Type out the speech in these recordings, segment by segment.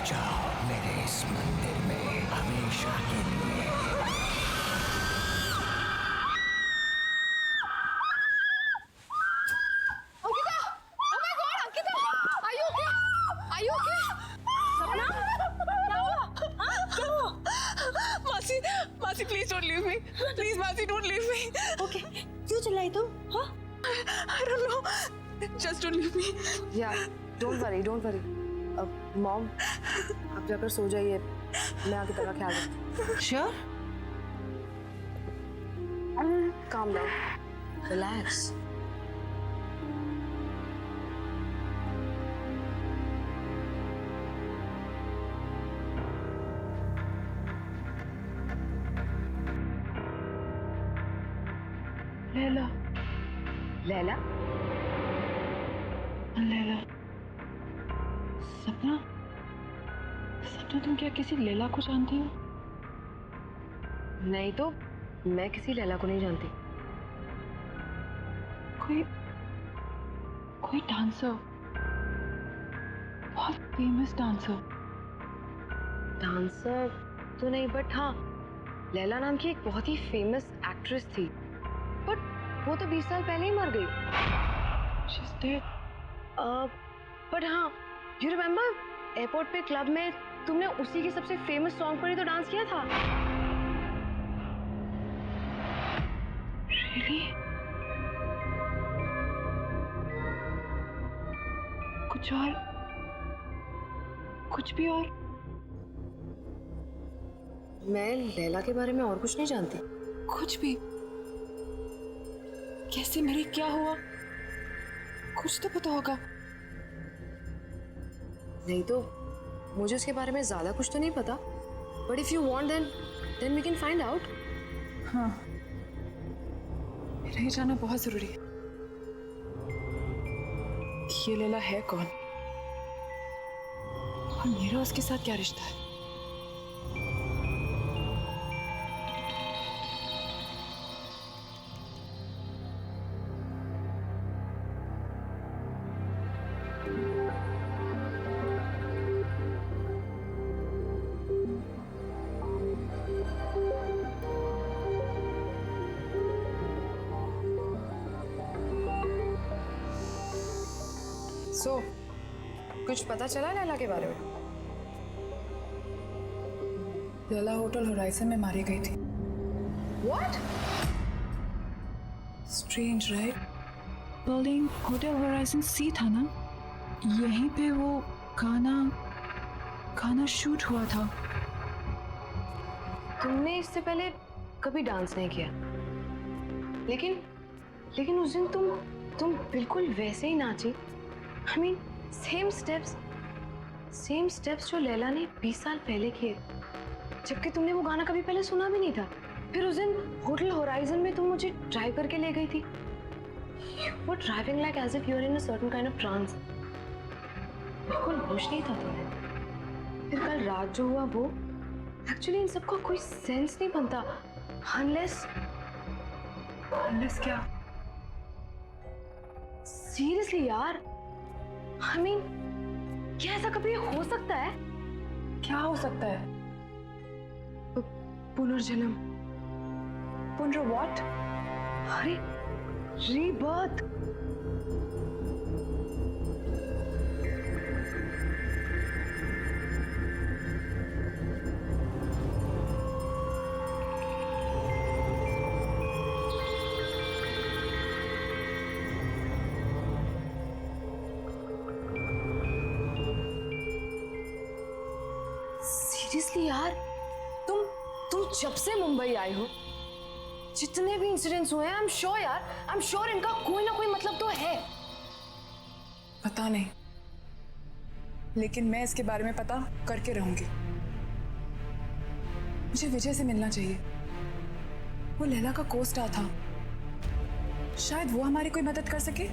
जाओ मेरे इस मंदिर में हमेशा के लिए। Ankita! Oh my God, Ankita! Are you okay? Are you okay? सपना? क्या हुआ? हाँ? क्या हुआ? मासी, मासी please don't leave me, please मासी डोंट लीव मी। Okay. क्यों चिल्लाई तुम? हाँ? I don't know, just don't leave me। या डोंट वरी, डोंट वरी। अब मॉम आप जाकर सो जाइए, मैं आगे तेरा ख्याल रखती Sure? हूँ। Calm down, relax. Laila, Laila, Laila, सपना, सपना तुम क्या किसी लैला को जानती हो? नहीं तो मैं किसी लैला को नहीं जानती। कोई कोई डांसर, बहुत फेमस डांसर। डांसर तो नहीं, बट हाँ लैला नाम की एक बहुत ही फेमस एक्ट्रेस थी, बट वो तो 20 साल पहले ही मर गई। She's dead। बट हाँ, यू रिमेम्बर एयरपोर्ट पे क्लब में तुमने उसी की सबसे फेमस सॉन्ग पर ही तो डांस किया था। Really? कुछ और, कुछ भी और? मैं लैला के बारे में और कुछ नहीं जानती। कुछ भी? कैसे मरी, क्या हुआ? कुछ तो पता होगा। नहीं तो मुझे उसके बारे में ज्यादा कुछ तो नहीं पता, but if you want then we can find out. हाँ, मेरा ये जानना बहुत जरूरी है कि ये लैला है कौन और मेरा उसके साथ क्या रिश्ता है। सो कुछ पता चला लैला के बारे में? लैला होटल होराइजन में मारी गई थी। What? Strange right? Building hotel horizon सी था ना, यहीं पे वो गाना शूट हुआ था। तुमने इससे पहले कभी डांस नहीं किया, लेकिन उस दिन तुम बिल्कुल वैसे ही नाची। आई मीन सेम स्टेप्स जो लैला ने 20 साल पहले किए, जबकि तुमने वो गाना कभी पहले सुना भी नहीं था। फिर उस दिन होटल होराइजन में तुम मुझे ड्राइव करके ले गई थी। You were driving like as if you were in a certain kind of trance। बिल्कुल होश नहीं था तुम्हें। फिर कल रात जो हुआ वो, एक्चुअली इन सबका कोई सेंस नहीं बनता अनलेस क्या? सीरियसली यार, आई मीन क्या ऐसा कभी हो सकता है? क्या हो सकता है? पुनर्जन्म। पुनर व्हाट? अरे रीबर्थ। सीरियसली यार, तुम जब से मुंबई आए हो, जितने भी इंसिडेंट्स हुए हैं, आई एम श्योर इनका कोई ना कोई मतलब तो है। पता नहीं, लेकिन मैं इसके बारे में पता करके रहूंगी। मुझे विजय से मिलना चाहिए। वो लैला का को-स्टार था, शायद वो हमारी कोई मदद कर सके।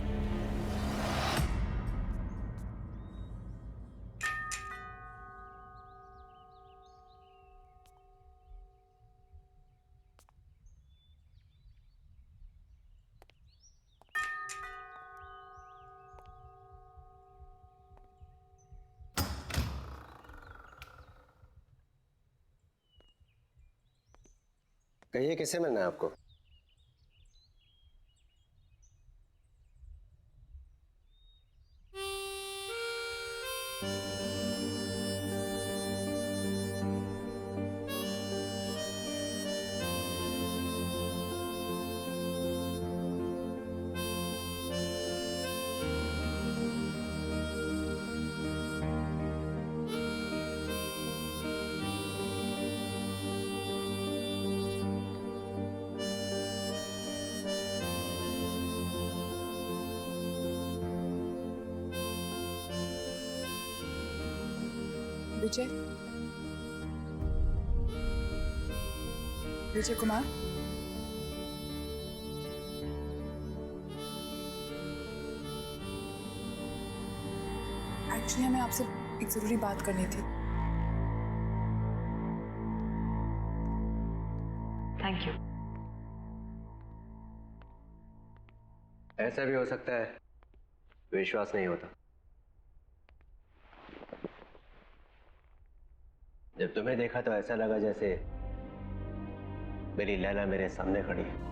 कहिए किससे मिलना है आपको? विजय, विजय कुमार, एक्चुअली हमें आपसे एक जरूरी बात करनी थी। Thank you. ऐसा भी हो सकता है विश्वास नहीं होता। जब तुम्हें देखा तो ऐसा लगा जैसे मेरी लैला मेरे सामने खड़ी है।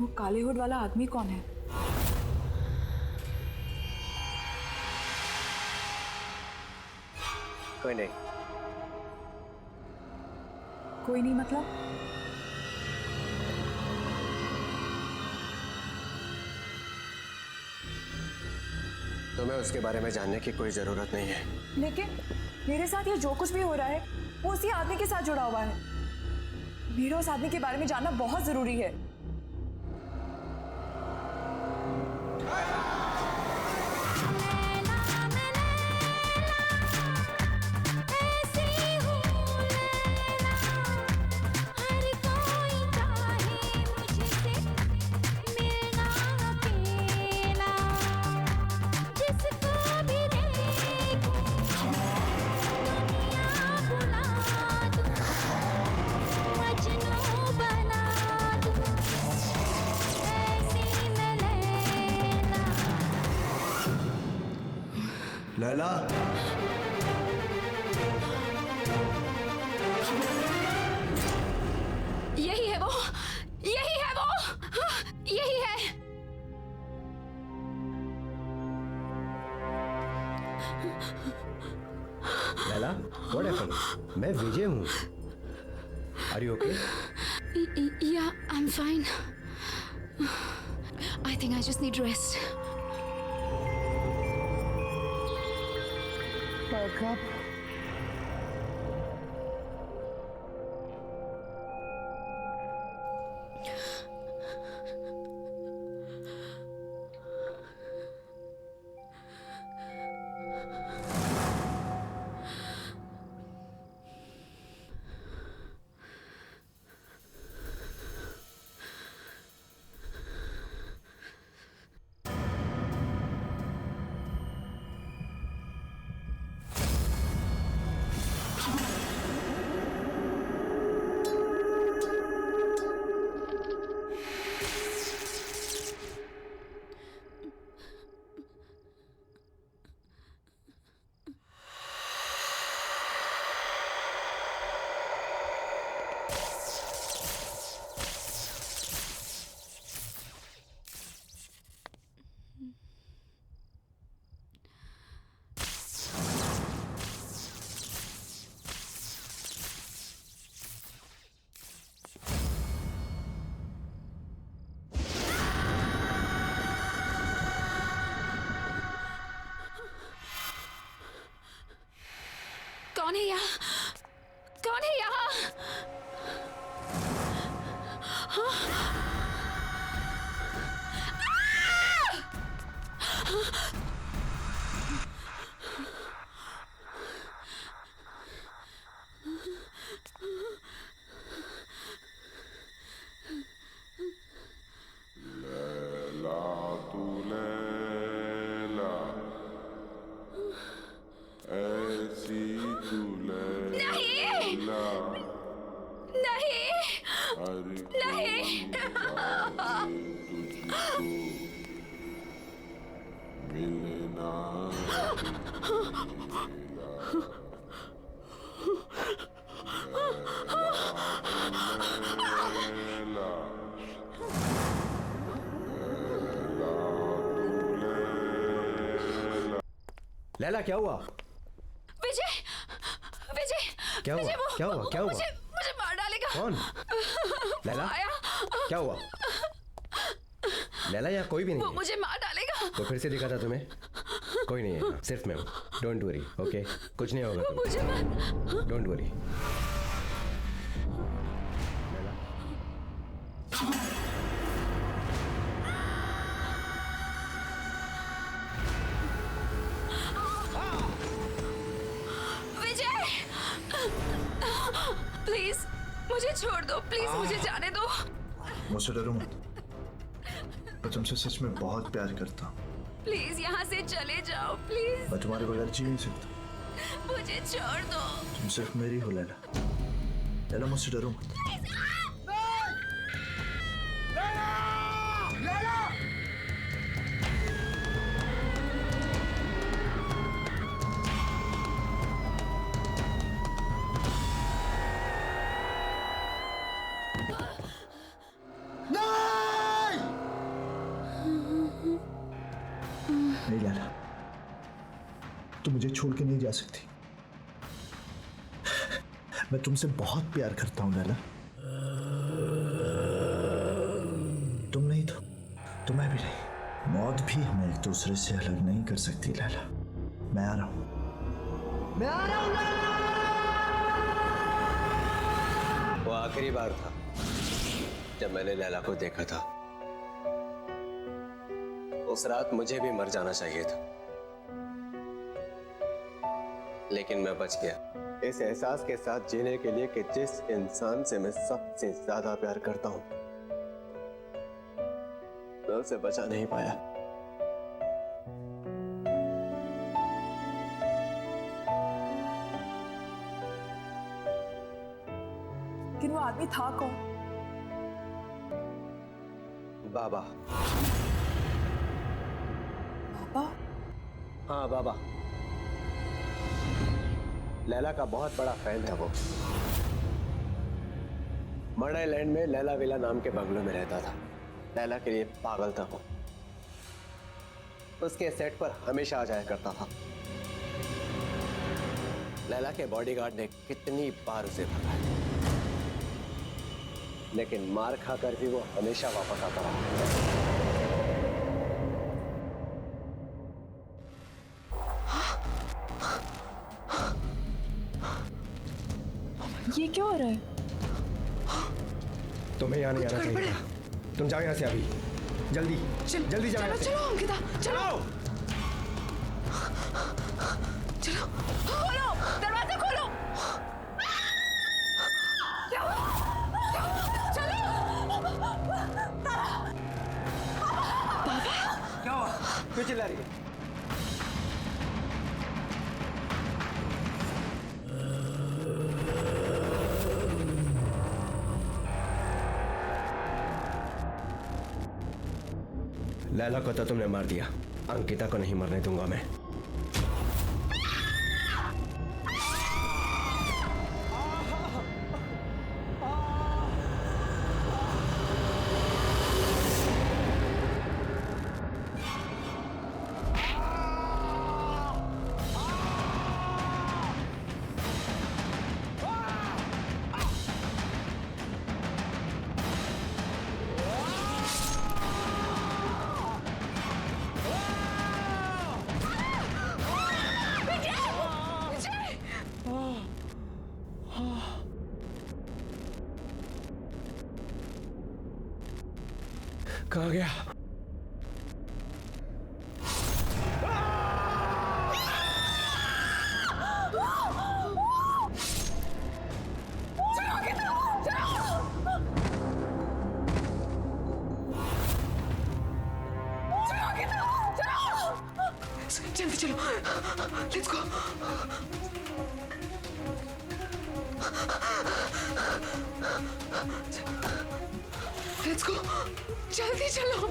वो काले हुड वाला आदमी कौन है? कोई नहीं। कोई नहीं मतलब? तुम्हें उसके बारे में जानने की कोई जरूरत नहीं है। लेकिन मेरे साथ ये जो कुछ भी हो रहा है वो उसी आदमी के साथ जुड़ा हुआ है। मेरे उस आदमी के बारे में जानना बहुत जरूरी है। लैला, यही है वो, यही है वो, यही है। Laila, what happened? मैं विजय हूँ। Are you okay? Yeah, I'm fine. I think I just need rest. Welcome. कौन है यहाँ? कौन है यहाँ? लैला क्या हुआ? विजय, विजय, क्या हुआ? विजय, क्या हुआ? क्या हुआ? मुझे मार डालेगा। कौन? लैला आया, क्या हुआ? लैला यहाँ कोई भी वो नहीं है। मुझे मार डालेगा। तो फिर से दिखा था तुम्हें? कोई नहीं है यहाँ, सिर्फ मैं हूँ। Don't worry, okay? कुछ नहीं होगा तुम्हें। मुझे मार। Don't worry. विजय, प्लीज मुझे छोड़ दो, प्लीज मुझे जाने दो। मुझसे डरो मत। मैं तुमसे सच में बहुत प्यार करता हूँ। प्लीज यहाँ से चले जाओ, प्लीज मैं तुम्हारे बगैर जी नहीं सकता। मुझे छोड़ दो। तुम सिर्फ मेरी हो लैला। लैला मुझसे डरो मत। नहीं लैला, तुम मुझे छोड़ के नहीं जा सकती। मैं तुमसे बहुत प्यार करता हूं लैला। तुम नहीं तो मैं भी नहीं। मौत भी हमें एक दूसरे से अलग नहीं कर सकती लैला। मैं आ रहा हूं। वो आखिरी बार था जब मैंने लैला को देखा था। उस रात मुझे भी मर जाना चाहिए था, लेकिन मैं बच गया इस एहसास के साथ जीने के लिए कि जिस इंसान से मैं सबसे ज्यादा प्यार करता हूं, मैं उसे बचा नहीं पाया। लेकिन वो आदमी था कौन? बाबा। पापा? हाँ बाबा। लैला का बहुत बड़ा फैन था वो। मर्डर लैंड में लैला विला नाम के बंगलों में रहता था। लैला के लिए पागल था वो। उसके सेट पर हमेशा आ जाया करता था। लैला के बॉडीगार्ड ने कितनी बार उसे भगाया, लेकिन मार खाकर भी वो हमेशा वापस आता रहा। ये क्या हो रहा है? तुम्हें यहाँ नहीं आना चाहिए। तुम जाओ यहाँ से अभी, जल्दी जल्दी जाओ यहाँ से। चलो अंकिता, चलो चलो, खोलो दरवाजा, खोलो। क्या हुआ? क्यों चिल्ला रही है? लैला को तो तुमने मार दिया, अंकिता को नहीं मरने दूंगा मैं। कहाँ गया? जल्दी चलो, लेट्स गो। लेट्स गो, जल्दी चलो।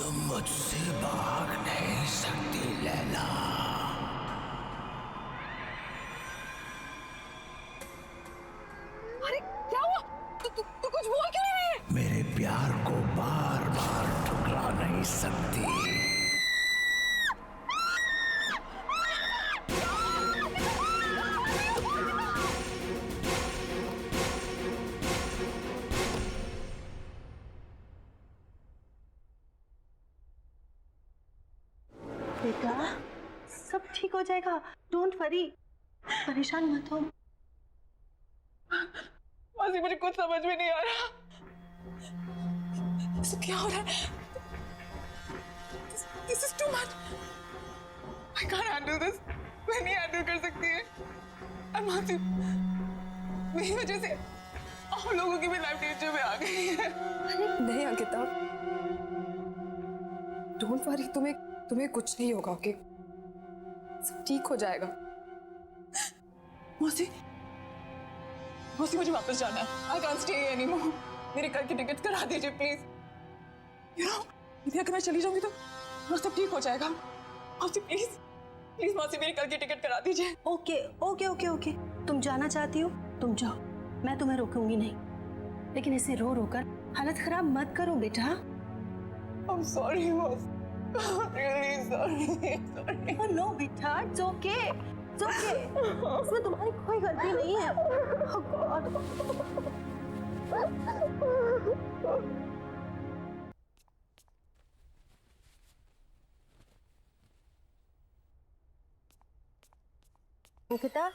तुम मुझसे भाग नहीं सकती लैला। अरे क्या हुआ? तू कुछ बोल क्यों नहीं रही है? मेरे प्यार को बार बार ठुकरा नहीं सकती। बेटा सब ठीक हो जाएगा, डोंट वरी, परेशान मत हो। मासी मुझे कुछ समझ में नहीं आ रहा। सब क्या हो रहा है? This is too much. I can't handle this. मैं नहीं हैंडल कर सकती है। और मासी मेरी वजह से आप लोगों की भी लाइफ डेंजर में आ गई है। नहीं अंकिता, डोंट वरी, तुम्हें कुछ नहीं होगा, ओके? सब ठीक हो जाएगा। मौसी मुझे वापस जाना है। I can't stay here anymore. मेरे कल की टिकट करा दीजिए प्लीज। You know, यदि अगर मैं चली जाऊंगी तो सब ठीक हो जाएगा। मौसी प्लीज मौसी मेरी कल की टिकट करा दीजिए। ओके ओके ओके ओके, तुम जाना चाहती हो तुम जाओ, मैं तुम्हें रोकूंगी नहीं, लेकिन इसे रो रो कर हालत खराब मत करो बेटा। I'm sorry मौसी, really sorry। Oh no बेटा, it's okay, it's okay। इसमें तुम्हारी कोई गलती नहीं है। Oh God। अंकिता,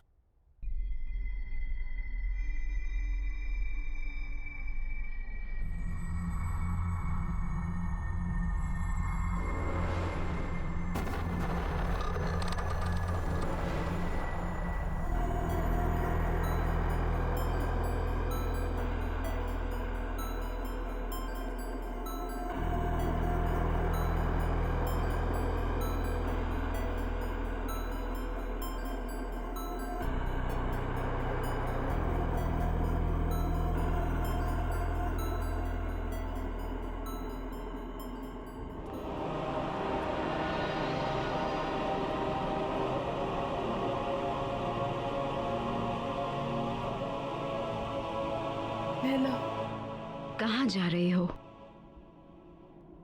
कहाँ जा रही हो?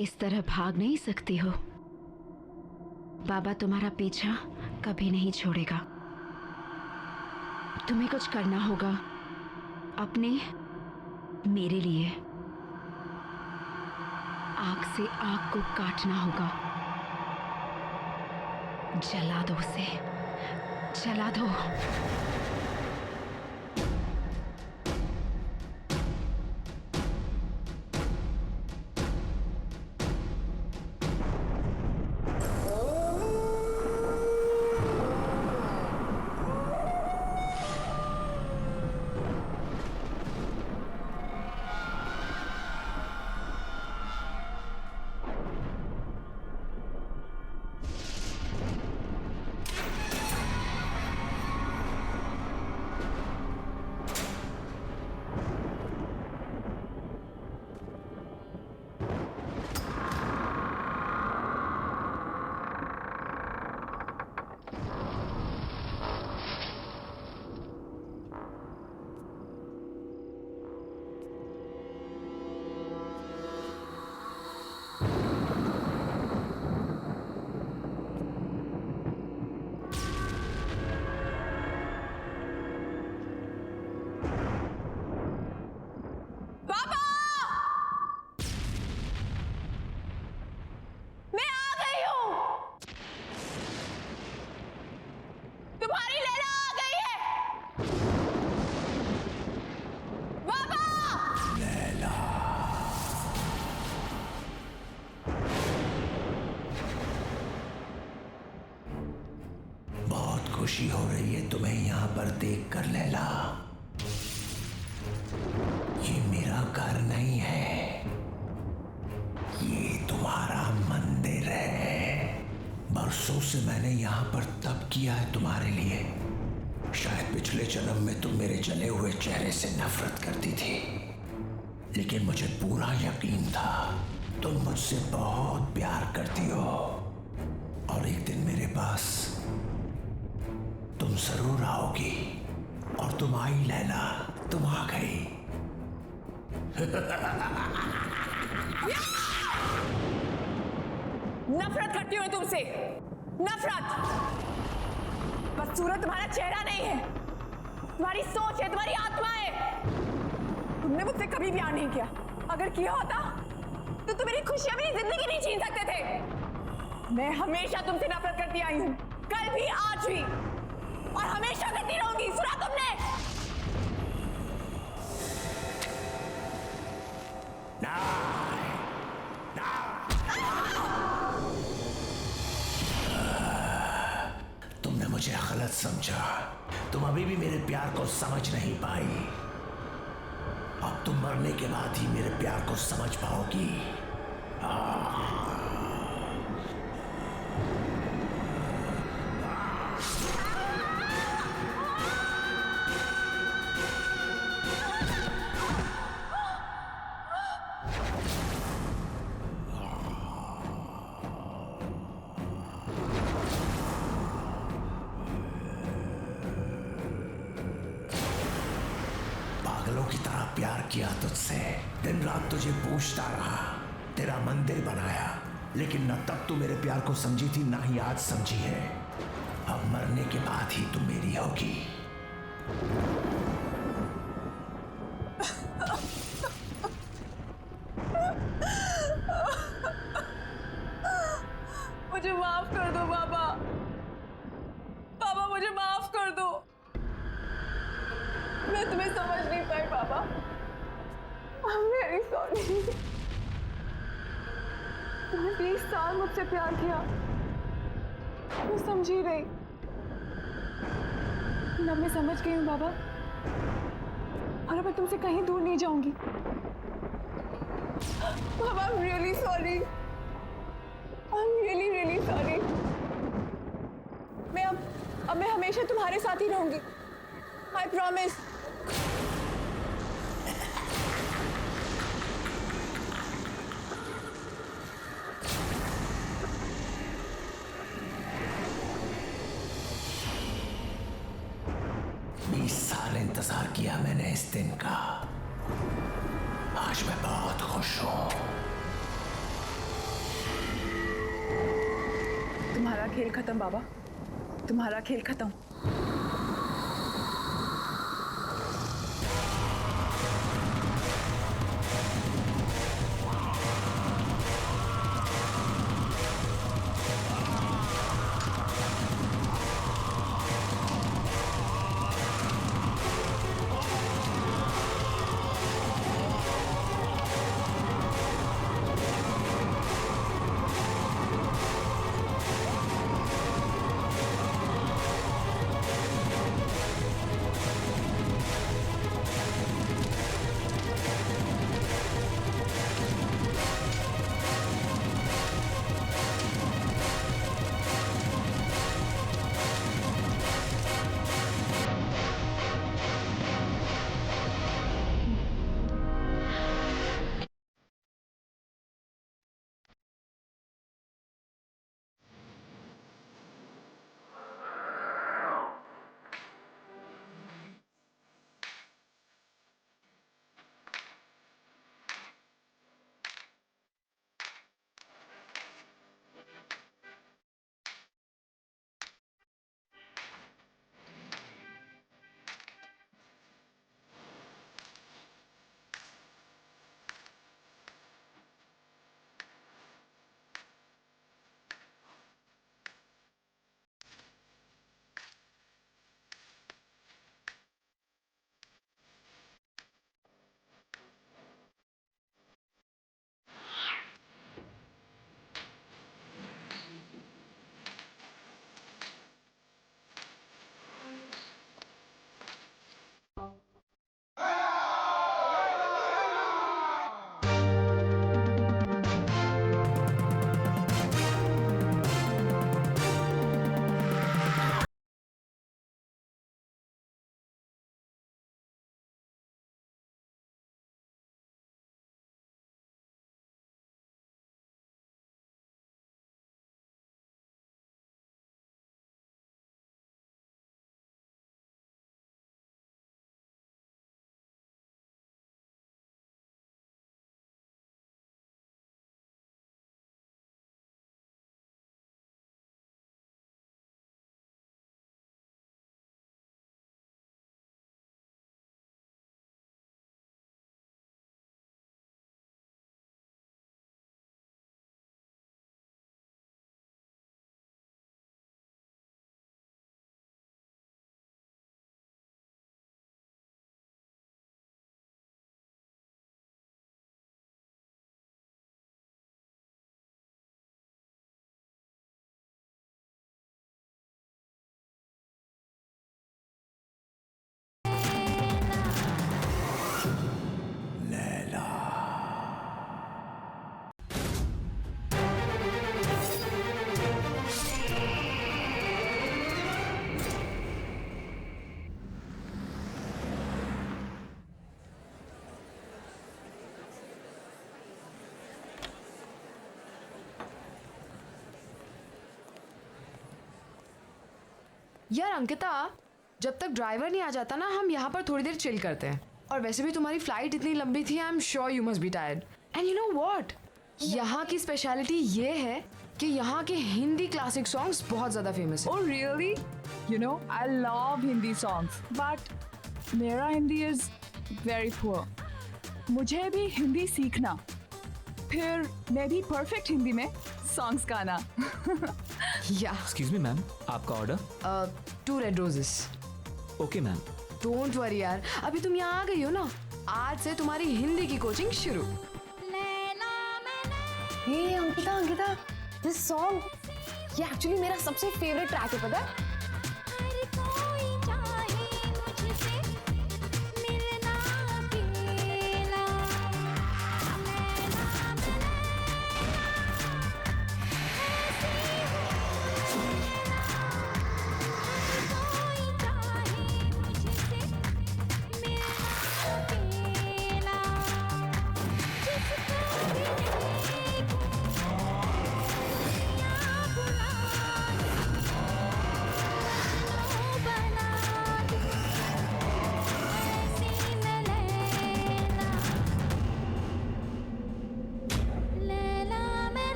इस तरह भाग नहीं सकती हो। बाबा तुम्हारा पीछा कभी नहीं छोड़ेगा। तुम्हें कुछ करना होगा अपने, मेरे लिए। आग से आग को काटना होगा। जला दो उसे, जला दो। खुशी हो रही है तुम्हें यहाँ पर देखकर लैला। ये मेरा घर नहीं है, ये तुम्हारा मंदिर है। बरसों से मैंने यहाँ पर तप किया है तुम्हारे लिए। शायद पिछले जन्म में तुम मेरे जले हुए चेहरे से नफरत करती थी, लेकिन मुझे पूरा यकीन था तुम मुझसे बहुत प्यार करती हो और एक दिन मेरे पास तुम जरूर आओगी। और तुम आई लैला, तुम आ गई। नफरत करती हूँ तुमसे, नफरत। बदसूरत तुम्हारा चेहरा नहीं है, तुम्हारी सोच है, तुम्हारी आत्मा है। तुमने मुझसे कभी प्यार नहीं किया। अगर किया होता तो तुम मेरी खुशियां, मेरी जिंदगी नहीं छीन सकते थे। मैं हमेशा तुमसे नफरत करती आई हूं, कल भी, आज भी, और हमेशा करती रहूंगी। सुना तुमने? तुमने मुझे गलत समझा। तुम अभी भी मेरे प्यार को समझ नहीं पाई। अब तुम मरने के बाद ही मेरे प्यार को समझ पाओगी। पागलों की तरह प्यार किया तुझसे, दिन रात तुझे पूछता रहा, तेरा मंदिर बनाया, लेकिन न तब तू मेरे प्यार को समझी थी, ना ही आज समझी है। अब मरने के बाद ही तुम मेरी होगी। मुझे माफ कर दो बाबा। बाबा मुझे माफ कर दो। मैं तुम्हें समझ नहीं पाई बाबा। I'm very sorry। तुमने 20 साल मुझसे प्यार किया, मैं समझी रही। अब मैं समझ गई हूँ बाबा, और अब मैं तुमसे कहीं दूर नहीं जाऊंगी। बाबा I'm really sorry। I'm really really sorry। अब मैं हमेशा तुम्हारे साथ ही रहूंगी। I promise। 20 साल इंतजार किया मैंने इस दिन का। आज मैं बहुत खुश हूं। तुम्हारा खेल खत्म बाबा, तुम्हारा खेल खत्म। यार अंकिता, जब तक ड्राइवर नहीं आ जाता ना, हम यहाँ पर थोड़ी देर चिल करते हैं। और वैसे भी तुम्हारी फ्लाइट इतनी लंबी थी, I am sure you must be tired. And you know what, यहाँ की स्पेशलिटी ये है कि यहाँ के हिंदी क्लासिक सॉन्ग्स बहुत ज़्यादा फेमस है। Oh really? You know, I love Hindi songs, but मेरा हिंदी is very poor. मुझे भी हिंदी सीखना, फिर मैं भी परफेक्ट हिंदी में सॉन्ग्स गाना। या एक्सक्यूज मी मैम, आपका order? 2 red roses. Okay ma'am. Don't worry यार, अभी तुम यहाँ आ गई हो ना, आज से तुम्हारी हिंदी की कोचिंग शुरू। हे अंकिता, दिस सॉन्ग ये एक्चुअली मेरा सबसे फेवरेट ट्रैक है, पता है?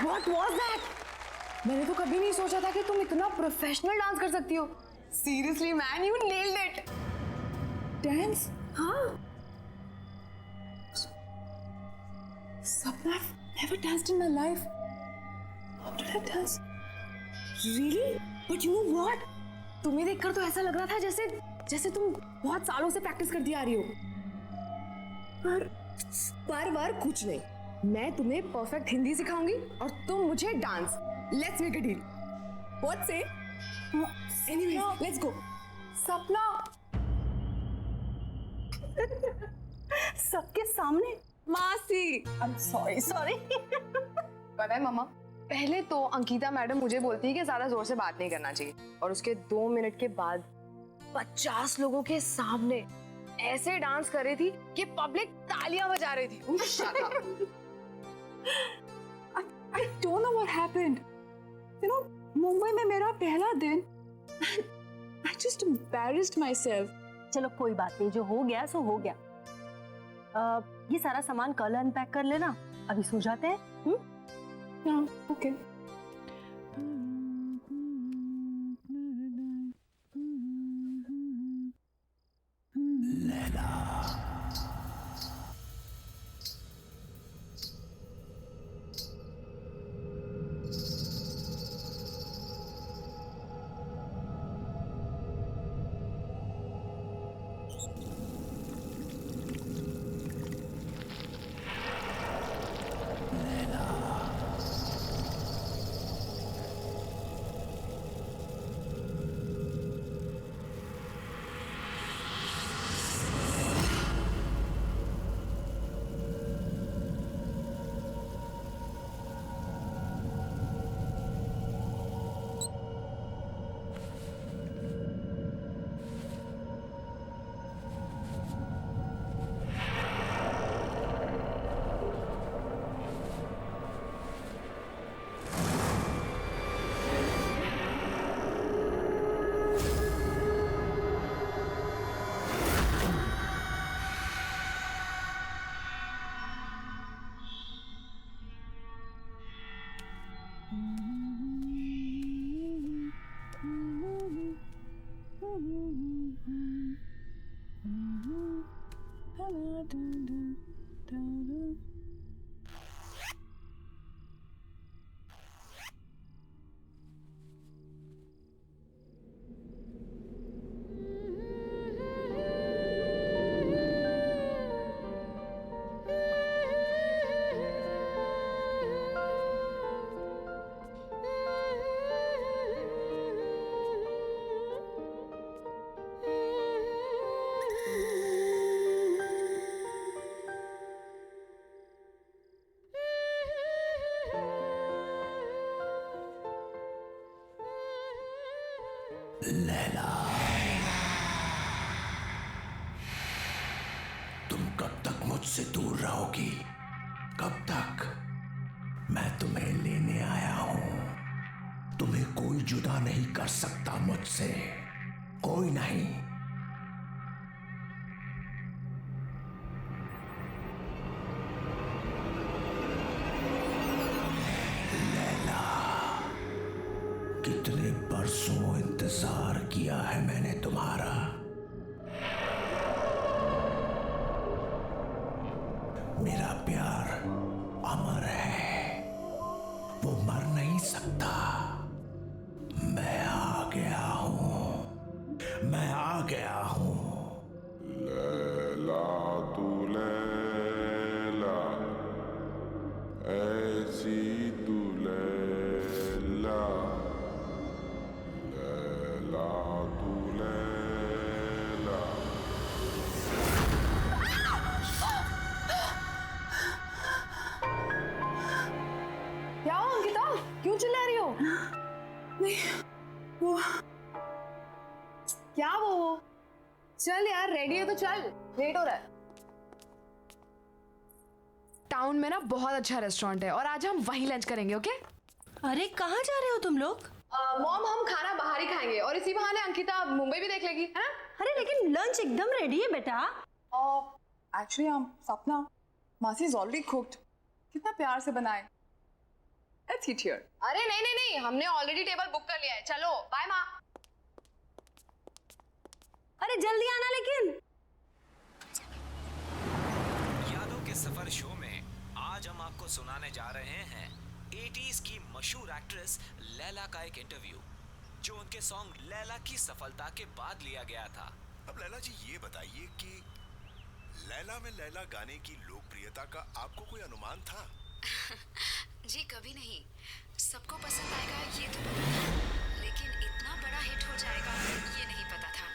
What was that? मैंने तो कभी नहीं सोचा था कि तुम इतना प्रोफेशनल डांस कर सकती हो। Seriously man, you nailed it. Dance? हाँ। Sapna, I've never danced in my life. How did I dance? Really? But you know what? तुम्हें देखकर तो ऐसा लग रहा था जैसे तुम बहुत सालों से प्रैक्टिस करती आ रही हो। पर कुछ नहीं, मैं तुम्हें परफेक्ट हिंदी सिखाऊंगी और तुम मुझे dance. Let's make a deal. What say? Anyways, let's go. Sapna, सबके सामने? मासी, I'm sorry. पता है मामा, पहले तो अंकिता मैडम मुझे बोलती है कि ज्यादा जोर से बात नहीं करना चाहिए, और उसके 2 मिनट के बाद 50 लोगों के सामने ऐसे डांस कर रही थी कि पब्लिक तालियां बजा रही थी। Shut up. I don't know what happened. You know, Mumbai में मेरा पहला दिन, I just embarrassed myself. चलो कोई बात नहीं, जो हो गया सो हो गया। ये सारा सामान कल अनपैक कर लेना, अभी सो जाते हैं। Yeah, okay. लैला, तुम कब तक मुझसे दूर रहोगी? कब तक? मैं तुम्हें लेने आया हूं। तुम्हें कोई जुदा नहीं कर सकता मुझसे, कोई नहीं। लैला, कितने बरसों इंतजार किया है मैंने तुम्हारा। मेरा प्यार अमर है, वो मर नहीं सकता। मैं आ गया हूं, मैं आ गया हूं। लैला तू लैला, ऐसी तू लैला, लैला तू लैला। क्या हो अंकिता, क्यों चिल्ला रही हो? नहीं, वो क्या वो? चल यार, रेडी है तो चल, लेट हो रहा है। टाउन में ना बहुत अच्छा रेस्टोरेंट है और आज हम वहीं लंच करेंगे, ओके? अरे कहाँ जा रहे हो तुम लोग? मॉम, हम खाना बाहर ही खाएंगे और इसी बहाने अंकिता मुंबई भी देख लेगी, है ना? अरे लेकिन लंच एकदम रेडी है बेटा। एक्चुअली सपना, मासी इज ऑलरेडी कुक्ड। कितना प्यार से बनाए। Let's eat here. अरे नहीं नहीं नहीं, हमने ऑलरेडी टेबल बुक कर लिया है। चलो बाय माँ। अरे जल्दी आना लेकिन। यादों के सफर शो में आज हम आपको सुनाने जा रहे हैं 80s की मशहूर एक्ट्रेस लैला का एक इंटरव्यू, जो उनके सॉन्ग लैला की सफलता के बाद लिया गया था। अब लैला जी ये बताइए कि लैला में लैला गाने की लोकप्रियता का आपको कोई अनुमान था? जी कभी नहीं। सबको पसंद आएगा ये तो पता था, लेकिन इतना बड़ा हिट हो जाएगा ये नहीं पता था।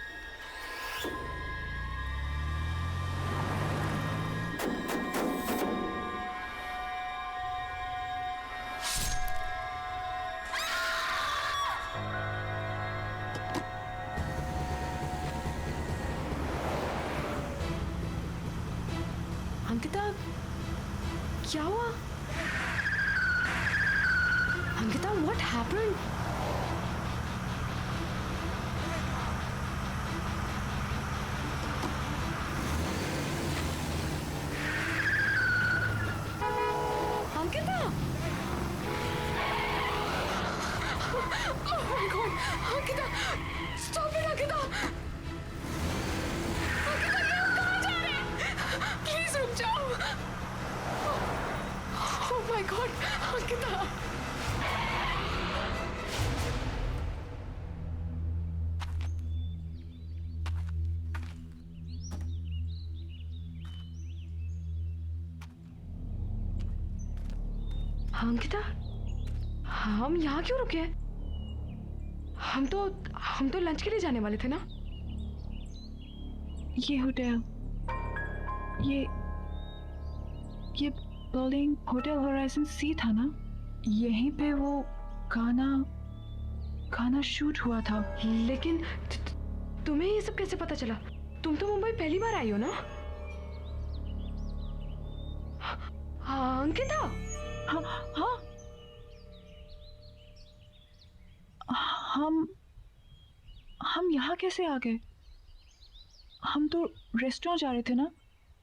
अंकिता, क्या हुआ? Ankita, what happened? Ankita! Oh my God! Ankita! Stop it, Ankita! Ankita, ये हम कहाँ जा रहे हैं? Please रुक जाओ! Oh my God! Ankita! Ankita, हम यहाँ क्यों रुके? हम तो लंच के लिए जाने वाले थे ना? ये होटल, ये बिल्डिंग होटल होराइजन सी था ना? यहीं पे वो गाना शूट हुआ था। लेकिन तुम्हें ये सब कैसे पता चला? तुम तो मुंबई पहली बार आई हो ना? हाँ अंकिता। हाँ हम यहाँ कैसे आ गए? हम तो रेस्टोरेंट जा रहे थे ना,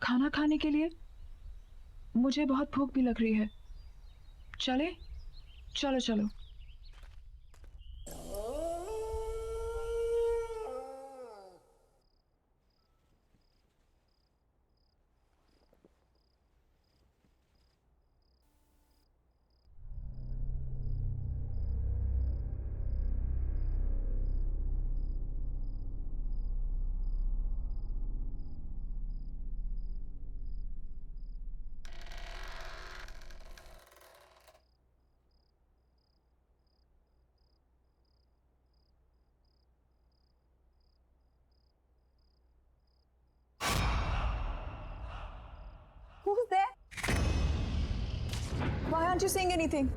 खाना खाने के लिए। मुझे बहुत भूख भी लग रही है। चलो चलो। Who's there? Why aren't you saying anything?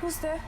Who's there?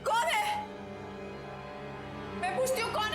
कौन है? मैं पूछती हूँ कौन